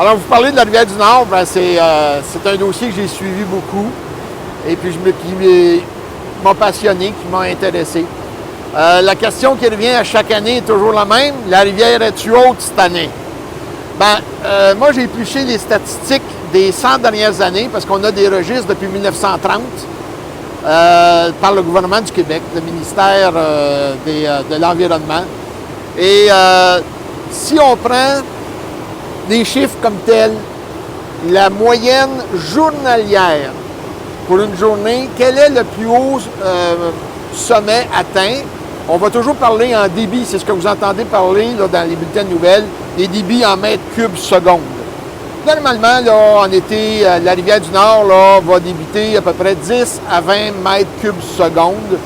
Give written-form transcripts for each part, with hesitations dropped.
Alors, vous parlez de la Rivière-du-Nord, ben, c'est un dossier que j'ai suivi beaucoup et puis qui m'a passionné, qui m'a intéressé. La question qui revient à chaque année est toujours la même. La rivière est-tu haute cette année? Moi, j'ai épluché les statistiques des 100 dernières années parce qu'on a des registres depuis 1930 par le gouvernement du Québec, le ministère de l'Environnement. Et si on prend des chiffres comme tels, la moyenne journalière pour une journée, quel est le plus haut sommet atteint? On va toujours parler en débit, c'est ce que vous entendez parler là, dans les bulletins de nouvelles, les débits en mètres cubes secondes. Normalement, là, en été, la Rivière-du-Nord là, va débiter à peu près 10 à 20 mètres cubes secondes,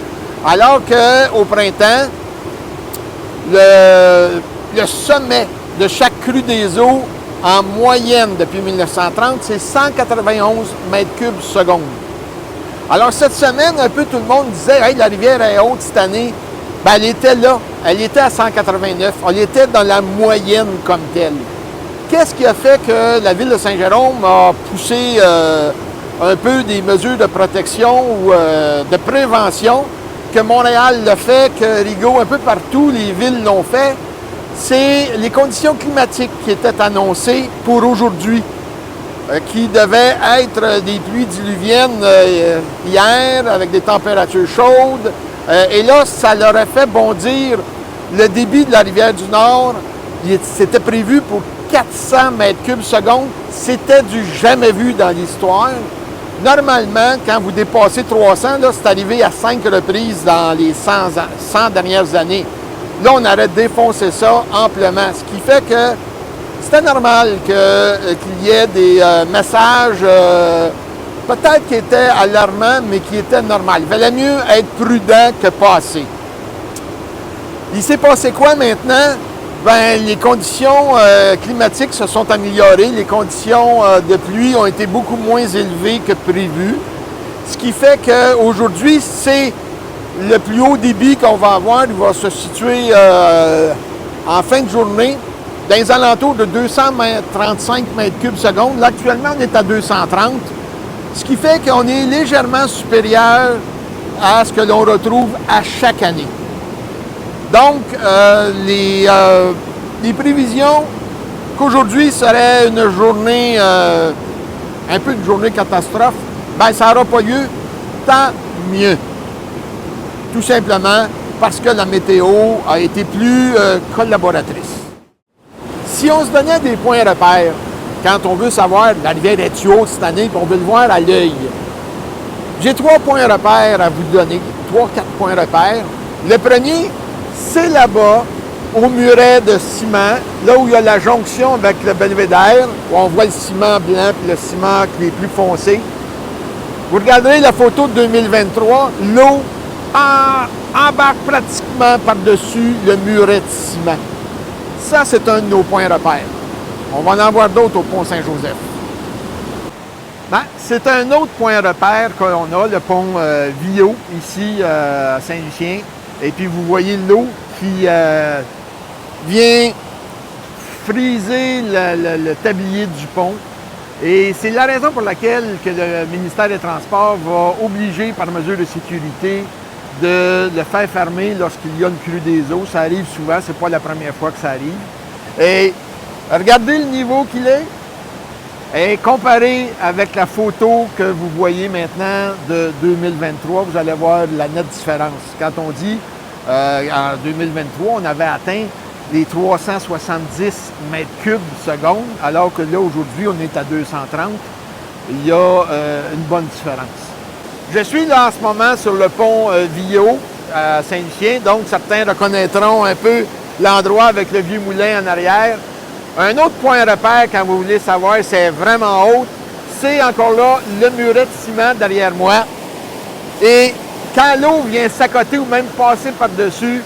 alors qu'au printemps, le sommet de chaque crue des eaux, en moyenne depuis 1930, c'est 191 mètres cubes secondes. Alors cette semaine, un peu tout le monde disait « Hey, la rivière est haute cette année ». Ben, elle était là, elle était à 189, elle était dans la moyenne comme telle. Qu'est-ce qui a fait que la ville de Saint-Jérôme a poussé un peu des mesures de protection ou de prévention, que Montréal l'a fait, que Rigaud, un peu partout, les villes l'ont fait? C'est les conditions climatiques qui étaient annoncées pour aujourd'hui, qui devaient être des pluies diluviennes hier, avec des températures chaudes. Et là, ça leur a fait bondir le débit de la Rivière-du-Nord. C'était prévu pour 400 mètres cubes secondes. C'était du jamais vu dans l'histoire. Normalement, quand vous dépassez 300, c'est arrivé à 5 reprises dans les 100 dernières années. Là, on aurait défoncé ça amplement, ce qui fait que c'était normal qu'il y ait des messages peut-être qui étaient alarmants, mais qui étaient normaux. Il valait mieux être prudent que pas assez. Il s'est passé quoi maintenant? Bien, les conditions climatiques se sont améliorées. Les conditions de pluie ont été beaucoup moins élevées que prévu. Ce qui fait qu'aujourd'hui, c'est le plus haut débit qu'on va avoir. Il va se situer en fin de journée dans les alentours de 235 mètres cubes secondes. Là, actuellement, on est à 230. Ce qui fait qu'on est légèrement supérieur à ce que l'on retrouve à chaque année. Donc, les prévisions qu'aujourd'hui serait une journée, un peu une journée catastrophe, bien, ça n'aura pas lieu, tant mieux. Tout simplement parce que la météo a été plus collaboratrice. Si on se donnait des points repères, quand on veut savoir la rivière est haute cette année, puis on veut le voir à l'œil, j'ai 3 points repères à vous donner, 3-4 points repères. Le premier, c'est là-bas, au muret de ciment, là où il y a la jonction avec le belvédère, où on voit le ciment blanc et le ciment qui est plus foncé. Vous regarderez la photo de 2023, l'eau embarque pratiquement par-dessus le muret de ciment. Ça, c'est un de nos points repères. On va en voir d'autres au pont Saint-Joseph. C'est un autre point repère qu'on a, le pont Viault, ici à Saint-Lucien. Et puis, vous voyez l'eau qui vient friser le tablier du pont. Et c'est la raison pour laquelle que le ministère des Transports va obliger, par mesure de sécurité, de le faire fermer lorsqu'il y a une crue des eaux. Ça arrive souvent, c'est pas la première fois que ça arrive. Et regardez le niveau qu'il est et comparé avec la photo que vous voyez maintenant de 2023, vous allez voir la nette différence. Quand on dit en 2023, on avait atteint les 370 mètres cubes secondes, alors que là, aujourd'hui, on est à 230. Il y a une bonne différence. Je suis là en ce moment sur le pont Viault à Saint-Lucien, donc certains reconnaîtront un peu l'endroit avec le vieux moulin en arrière. Un autre point repère, quand vous voulez savoir si c'est vraiment haut, c'est encore là le muret de ciment derrière moi. Et quand l'eau vient s'accoter ou même passer par-dessus,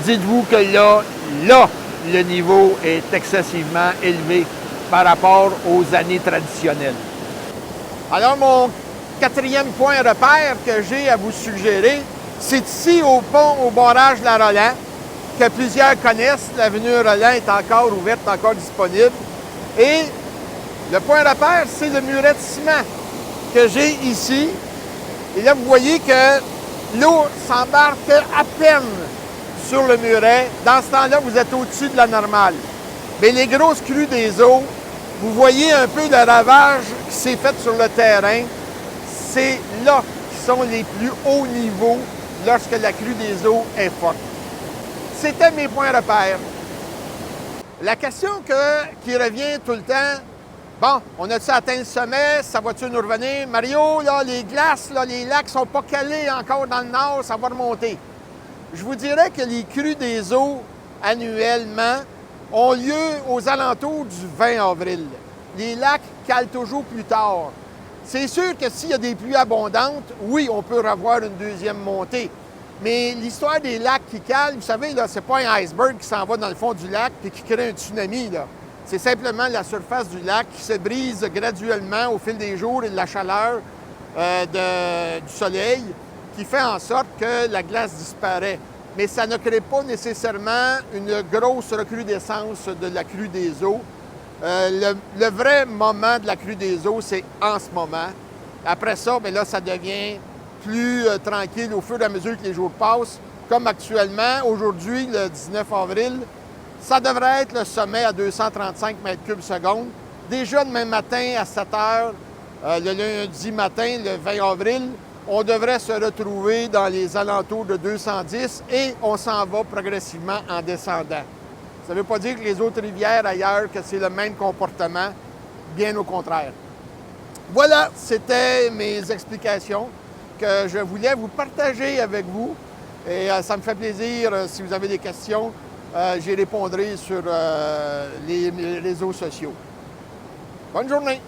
dites-vous que là, le niveau est excessivement élevé par rapport aux années traditionnelles. Alors, mon 4e point repère que j'ai à vous suggérer, c'est ici au pont, au barrage de la Roland, que plusieurs connaissent. L'avenue Roland est encore ouverte, encore disponible. Et Le point repère, c'est le muret de ciment que j'ai ici. Et là, vous voyez que l'eau s'embarque à peine sur le muret. Dans ce temps-là, vous êtes au-dessus de la normale. Mais les grosses crues des eaux, vous voyez un peu le ravage qui s'est fait sur le terrain. C'est là qui sont les plus hauts niveaux lorsque la crue des eaux est forte. C'était mes points repères. La question qui revient tout le temps, bon, on a-tu atteint le sommet? Ça va-tu nous revenir? Mario, là, les glaces, là, les lacs sont pas calés encore dans le nord, ça va remonter. Je vous dirais que les crues des eaux annuellement ont lieu aux alentours du 20 avril. Les lacs calent toujours plus tard. C'est sûr que s'il y a des pluies abondantes, oui, on peut revoir une deuxième montée. Mais l'histoire des lacs qui calent, vous savez, là, c'est pas un iceberg qui s'en va dans le fond du lac et qui crée un tsunami, là. C'est simplement la surface du lac qui se brise graduellement au fil des jours et de la chaleur du soleil qui fait en sorte que la glace disparaît. Mais ça ne crée pas nécessairement une grosse recrudescence de la crue des eaux. Le vrai moment de la crue des eaux, c'est en ce moment. Après ça, bien là, ça devient plus tranquille au fur et à mesure que les jours passent. Comme actuellement, aujourd'hui, le 19 avril, ça devrait être le sommet à 235 mètres cubes seconde. Déjà demain matin à 7 heures, le lundi matin, le 20 avril, on devrait se retrouver dans les alentours de 210 et on s'en va progressivement en descendant. Ça ne veut pas dire que les autres rivières ailleurs, que c'est le même comportement, bien au contraire. Voilà, c'était mes explications que je voulais vous partager avec vous. Et ça me fait plaisir, si vous avez des questions, j'y répondrai sur les réseaux sociaux. Bonne journée!